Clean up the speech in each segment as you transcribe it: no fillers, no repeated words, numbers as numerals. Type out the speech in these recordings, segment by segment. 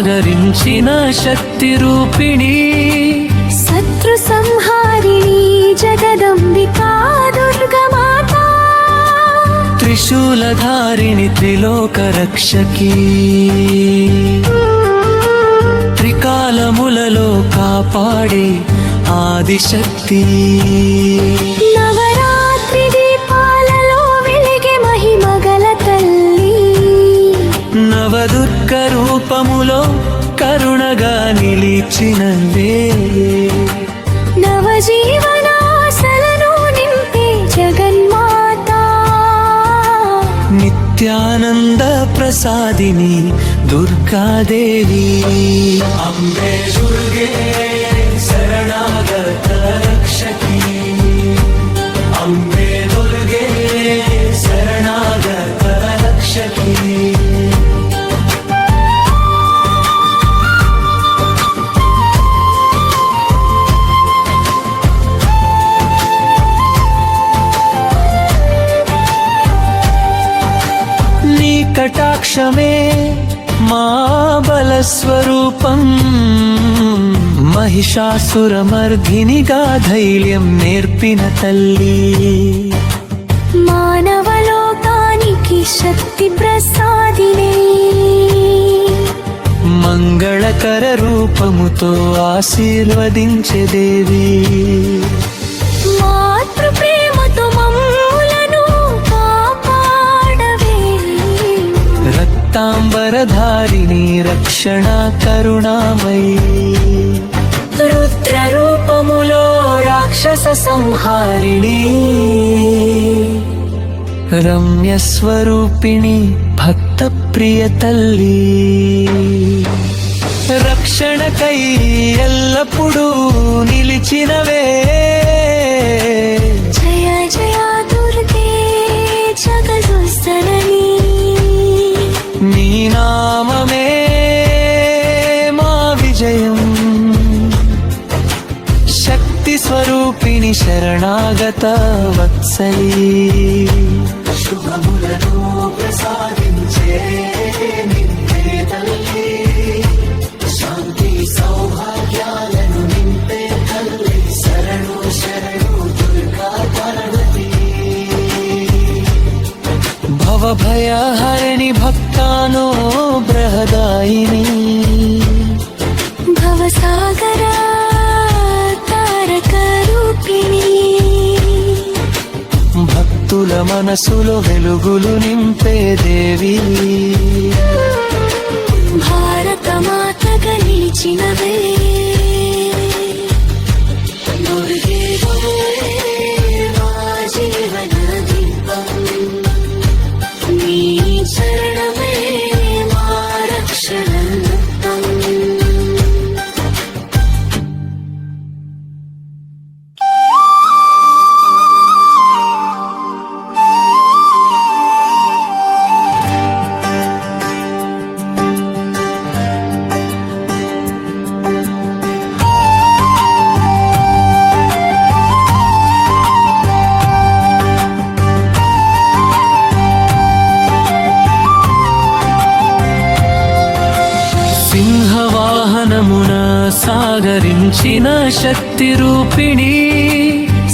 సాగరించిన శక్తి రూపిణి శత్రు సంహారిణి జగదంబికా దుర్గమాత త్రిశూలధారిణి త్రిలోక రక్షకి త్రికాలములలో కాపాడే ఆదిశక్తి నవరాత్రి దీపాలలో వెలిగే మహిమగల తల్లి నవదుర్గ రూపములో కరుణగా నిలిచినవే నవజీవనాశలను నింపే జగన్మాత నిత్యానంద ప్రసాదిని దుర్గాదేవి అంబే దుర్గే శరణాగత రక్షకి అంబే దుర్గే శరణాగత రక్షకి నీ కటాక్షమే మా బలస్వరూపం మహిషాసురమర్ధినిగా ధైర్యం నేర్పిన తల్లి మానవలోకానికి శక్తి ప్రసాదిని మంగళకర రూపముతో ఆశీర్వదించే దేవి మాతృ ప్రేమతో మమ్ములను కాపాడవే రక్తాంబరధారిణి రక్షణ కరుణామయీ రుద్ర రూపములో రాక్షస సంహారిణి రమ్య స్వరూపిణి భక్త ప్రియ తల్లి రక్షణకై ఎల్లప్పుడూ నిలిచినవే జయ జయ దుర్గే జగదుస్తరణి నీ నామమే మా విజయం శక్తి స్వరూపిణి శరణాగత వత్సలి శుభములను ప్రసాదించే నిన్నే తల్లి శాంతి సౌభాగ్యాలను నింపే తల్లి శరణు శరణు దుర్గా పార్వతి భవభయహరిణి భక్తానో బృహదాయిని భవసాగర తారక రూపిణి భక్తుల మనసులో వెలుగులు నింపే దేవి భారత మాతగా నిలిచినవే దుర్గే మా జీవన దీపం నీ చరణమే మా రక్షణ ముక్తం సింహవాహనమున సాగరించిన శక్తి రూపిణి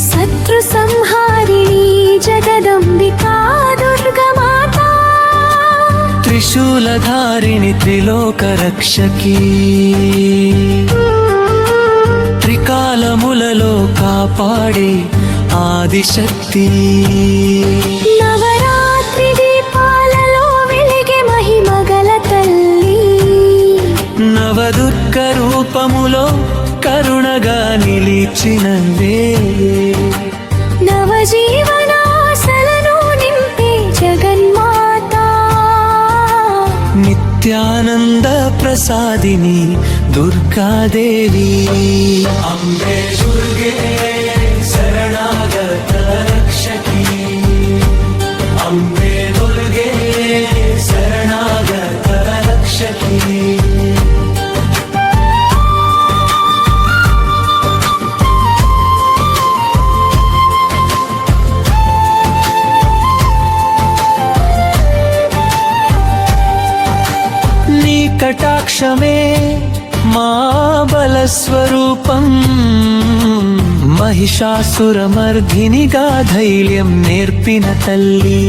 శత్రు సంహారిణి జగదంబికా దుర్గమాత త్రిశూలధారిణి త్రిలోక రక్షకి త్రికాలములలో కాపాడే ఆదిశక్తి నవరాత్రి దీపాలలో వెలిగే మహిమగల తల్లి నవదుర్గ రూపములో కరుణగా నిలిచినవే నవజీవనాశలను నింపే జగన్మాత నిత్యానంద ప్రసాదిని దుర్గాదేవి అంబే దుర్గే శరణాగత రక్షకి అంబే దుర్గే శరణాగత రక్షకి నీ కటాక్ష కవచమే మా బలస్వరూపం మహిషాసురమర్ధినిగా ధైర్యం నేర్పిన తల్లి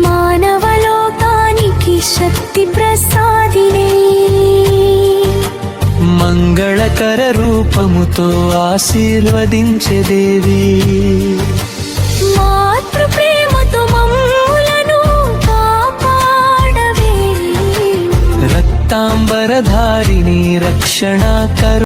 మానవలోకానికి శక్తి ప్రసాదిని మంగళకర రూపముతో ఆశీర్వదించే దేవి మాతృ ప్రేమతో మమ్ములను కాపాడవే రక్తాంబరధారిణి రక్షణ కరు